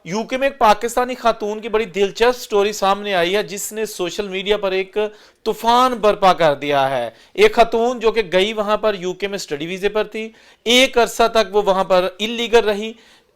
You کے میں ایک پاکستانی خاتون کی بڑی دلچسپ سٹوری سامنے آئی ہے جس نے سوشل میڈیا پر ایک طوفان برپا کر دیا ہے۔ ایک خاتون جو کہ گئی وہاں پر یو کے میں سٹڈی ویزے پر تھی، ایک عرصہ تک وہ وہاں پر انلیگل رہی،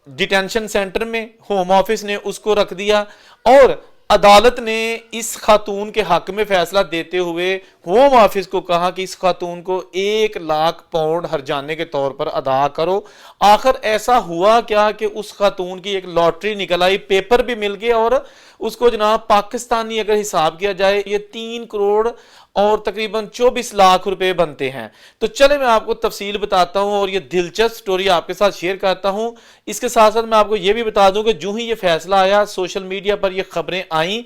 ڈیٹینشن سینٹر میں ہوم آفس نے اس کو رکھ دیا، اور عدالت نے اس خاتون کے حق میں فیصلہ دیتے ہوئے ہوم آفس کو کہا کہ اس خاتون کو 1,00,000 پاؤنڈ ہرجانے کے طور پر ادا کرو۔ آخر ایسا ہوا کیا کہ اس خاتون کی ایک لاٹری نکل آئی، پیپر بھی مل گئے، اور اس کو جناب پاکستانی اگر حساب کیا جائے یہ 3 کروڑ اور تقریباً 24 لاکھ روپے بنتے ہیں۔ تو چلے میں آپ کو تفصیل بتاتا ہوں اور یہ دلچسپ سٹوری آپ کے ساتھ شیئر کرتا ہوں۔ اس کے ساتھ ساتھ میں آپ کو یہ بھی بتا دوں کہ جو ہی یہ فیصلہ آیا، سوشل میڈیا پر یہ خبریں آئیں،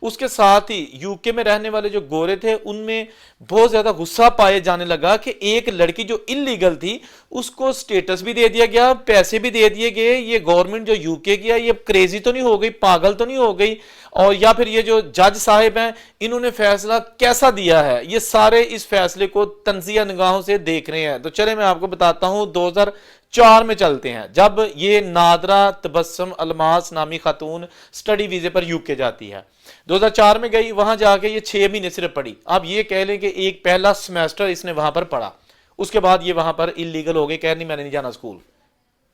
اس کے ساتھ ہی یو کے میں رہنے والے جو گورے تھے ان میں بہت زیادہ غصہ پائے جانے لگا کہ ایک لڑکی جو انلیگل تھی اس کو سٹیٹس بھی دے دیا گیا، پیسے بھی دے دیے گئے۔ یہ گورنمنٹ جو یو کے کی ہے یہ کریزی تو نہیں ہو گئی، پاگل تو نہیں ہو گئی؟ اور یا پھر یہ جو جج صاحب ہیں انہوں نے فیصلہ کیسا دیا ہے؟ یہ سارے اس فیصلے کو تنزیہ نگاہوں سے دیکھ رہے ہیں۔ تو چلے میں آپ کو بتاتا ہوں، 2004 میں چلتے ہیں جب یہ نادرہ تبسم الماس نامی خاتون سٹڈی ویزے پر یو کے جاتی ہے۔ 2004 میں گئی، وہاں جا کے یہ 6 مہینے صرف پڑھی۔ اب یہ کہہ لیں کہ ایک پہلا سمیسٹر اس نے وہاں پر پڑھا، اس کے بعد یہ وہاں پر انلیگل ہو گئی، کہہ نہیں میں نے نہیں جانا اسکول،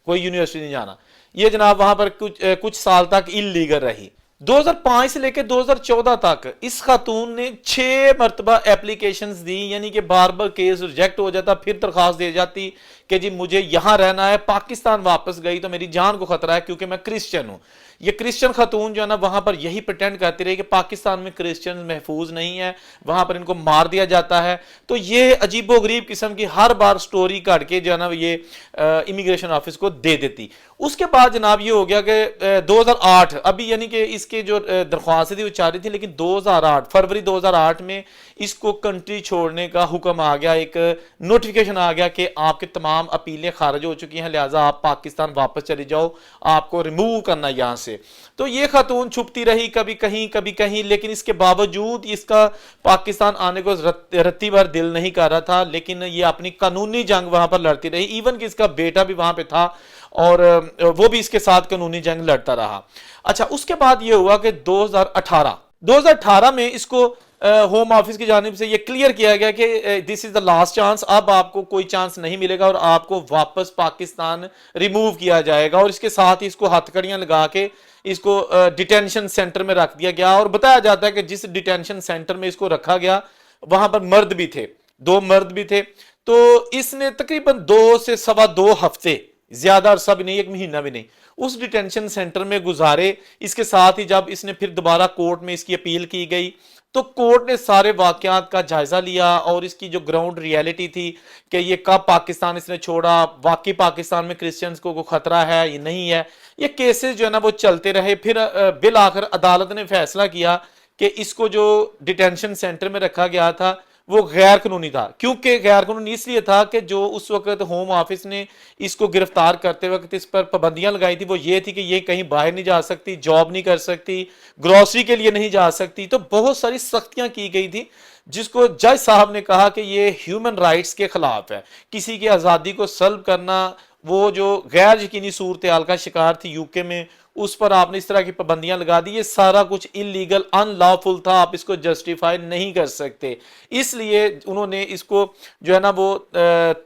کوئی یونیورسٹی نہیں جانا۔ یہ جناب وہاں پر کچھ سال تک انلیگل رہی۔ 2005 سے لے کے 2014 تک اس خاتون نے 6 مرتبہ اپلیکیشنز دی، یعنی کہ بار بار کیس ریجیکٹ ہو جاتا، پھر درخواست دے جاتی کہ جی مجھے یہاں رہنا ہے۔ پاکستان واپس گئی تو میری جان کو خطرہ ہے کیونکہ میں کرسچن ہوں۔ یہ کرسچن خاتون جو ہے نا وہاں پر یہی پریٹینڈ کرتی رہی کہ پاکستان میں کرسچن محفوظ نہیں ہے، وہاں پر ان کو مار دیا جاتا ہے۔ تو یہ عجیب و غریب قسم کی ہر بار سٹوری کاٹ کے جو ہے نا یہ امیگریشن آفس کو دے دیتی۔ اس کے بعد جناب یہ ہو گیا کہ 2008 ابھی یعنی کہ اس کے جو درخواست تھی وہ جاری تھی، لیکن 2008 فروری 2008 میں اس کو کنٹری چھوڑنے کا حکم آ گیا، ایک نوٹیفیکیشن آ گیا کہ آپ کے تمام اپیلیں خارج ہو چکی ہیں، لہٰذا آپ پاکستان واپس چلے جاؤ، آپ کو ریموو کرنا یہاں سے۔ تو یہ خاتون چھپتی رہی، کبھی کہیں کبھی کہیں، لیکن اس کے باوجود اس کا پاکستان آنے کو رتی بھر دل نہیں کر رہا تھا، لیکن یہ اپنی قانونی جنگ وہاں پر لڑتی رہی۔ ایون کہ اس کا بیٹا بھی وہاں پہ تھا اور وہ بھی اس کے ساتھ قانونی جنگ لڑتا رہا۔ اچھا، اس کے بعد یہ ہوا کہ 2018 میں اس کو ہوم آفس کی جانب سے یہ کلیئر کیا گیا کہ دس از دا لاسٹ چانس، اب آپ کو کوئی چانس نہیں ملے گا اور آپ کو واپس پاکستان ریموو کیا جائے گا۔ اور اس کے ساتھ ہی اس کو ہتھ کڑیاں لگا کے اس کو ڈیٹینشن سینٹر میں رکھ دیا گیا، اور بتایا جاتا ہے کہ جس ڈیٹینشن سینٹر میں اس کو رکھا گیا وہاں پر مرد بھی تھے، 2 مرد بھی تھے۔ تو اس نے تقریباً 2 سے سوا 2 ہفتے، زیادہ عرصہ بھی نہیں، 1 مہینہ بھی نہیں، اس ڈیٹینشن سینٹر میں گزارے۔ اس کے ساتھ ہی جب اس نے پھر دوبارہ کورٹ میں اس کی اپیل کی گئی تو کورٹ نے سارے واقعات کا جائزہ لیا، اور اس کی جو گراؤنڈ ریالٹی تھی کہ یہ کب پاکستان اس نے چھوڑا، واقعی پاکستان میں کرسچنز کو کوئی خطرہ ہے یا نہیں ہے، یہ کیسز جو ہے نا وہ چلتے رہے۔ پھر بالآخر عدالت نے فیصلہ کیا کہ اس کو جو ڈیٹینشن سینٹر میں رکھا گیا تھا وہ غیر قانونی تھا۔ کیونکہ غیر قانونی اس لیے تھا کہ جو اس وقت ہوم آفس نے اس کو گرفتار کرتے وقت اس پر پابندیاں لگائی تھی وہ یہ تھی کہ یہ کہیں باہر نہیں جا سکتی، جاب نہیں کر سکتی، گروسری کے لیے نہیں جا سکتی۔ تو بہت ساری سختیاں کی گئی تھی جس کو جج صاحب نے کہا کہ یہ ہیومن رائٹس کے خلاف ہے، کسی کی آزادی کو سلب کرنا۔ وہ جو غیر یقینی صورتحال کا شکار تھی یو کے میں، اس پر آپ نے اس طرح کی پابندیاں لگا دی، یہ سارا کچھ انلیگل، ان لافل تھا، آپ اس کو جسٹیفائی نہیں کر سکتے۔ اس لیے انہوں نے اس کو جو ہے نا وہ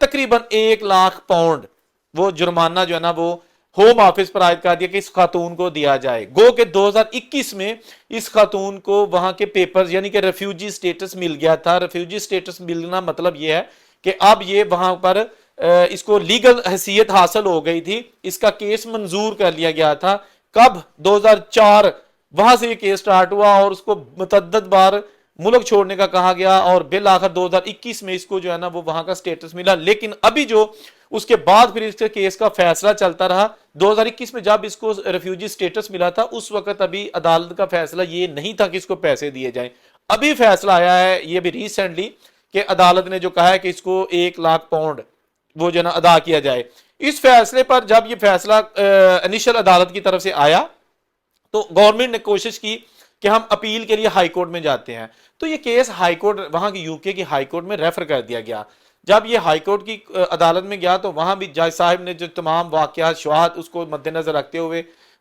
تقریباً 1,00,000 پاؤنڈ وہ جرمانہ جو ہے نا وہ ہوم آفس پر عائد کر دیا کہ اس خاتون کو دیا جائے۔ گو کہ 2021 میں اس خاتون کو وہاں کے پیپرز یعنی کہ ریفیوجی سٹیٹس مل گیا تھا۔ ریفیوجی سٹیٹس ملنا مطلب یہ ہے کہ اب یہ وہاں پر اس کو لیگل حیثیت حاصل ہو گئی تھی، اس کا کیس منظور کر لیا گیا تھا۔ کب؟ 2004 وہاں سے یہ کیس سٹارٹ ہوا اور اس کو متعدد بار ملک چھوڑنے کا کہا گیا، اور بالآخر 2021 میں اس کو جو ہے نا وہ وہاں کا سٹیٹس ملا۔ لیکن ابھی جو اس کے بعد پھر اس کے کیس کا فیصلہ چلتا رہا۔ 2021 میں جب اس کو ریفیوجی سٹیٹس ملا تھا اس وقت ابھی عدالت کا فیصلہ یہ نہیں تھا کہ اس کو پیسے دیے جائیں۔ ابھی فیصلہ آیا ہے یہ بھی ریسنٹلی کہ عدالت نے جو کہا ہے کہ اس کو 1,00,000 پاؤنڈ وہ جو ہے نا ادا کیا جائے۔ اس فیصلے پر جب یہ فیصلہ انیشل عدالت کی طرف سے آیا تو گورنمنٹ نے کوشش کی کہ ہم اپیل کے لیے ہائی کورٹ میں جاتے ہیں، تو یہ کیس ہائی کورٹ وہاں کی یو کے کی ہائی کورٹ میں ریفر کر دیا گیا۔ جب یہ ہائی کورٹ کی عدالت میں گیا تو وہاں بھی جج صاحب نے جو تمام واقعات شواہد اس کو مد نظر رکھتے ہوئے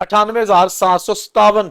98,757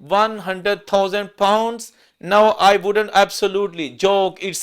100,000 pounds. Now I wouldn't absolutely joke. It's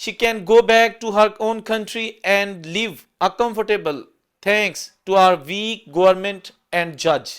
she can go back to her own country and live a comfortable thanks to our weak government and judge।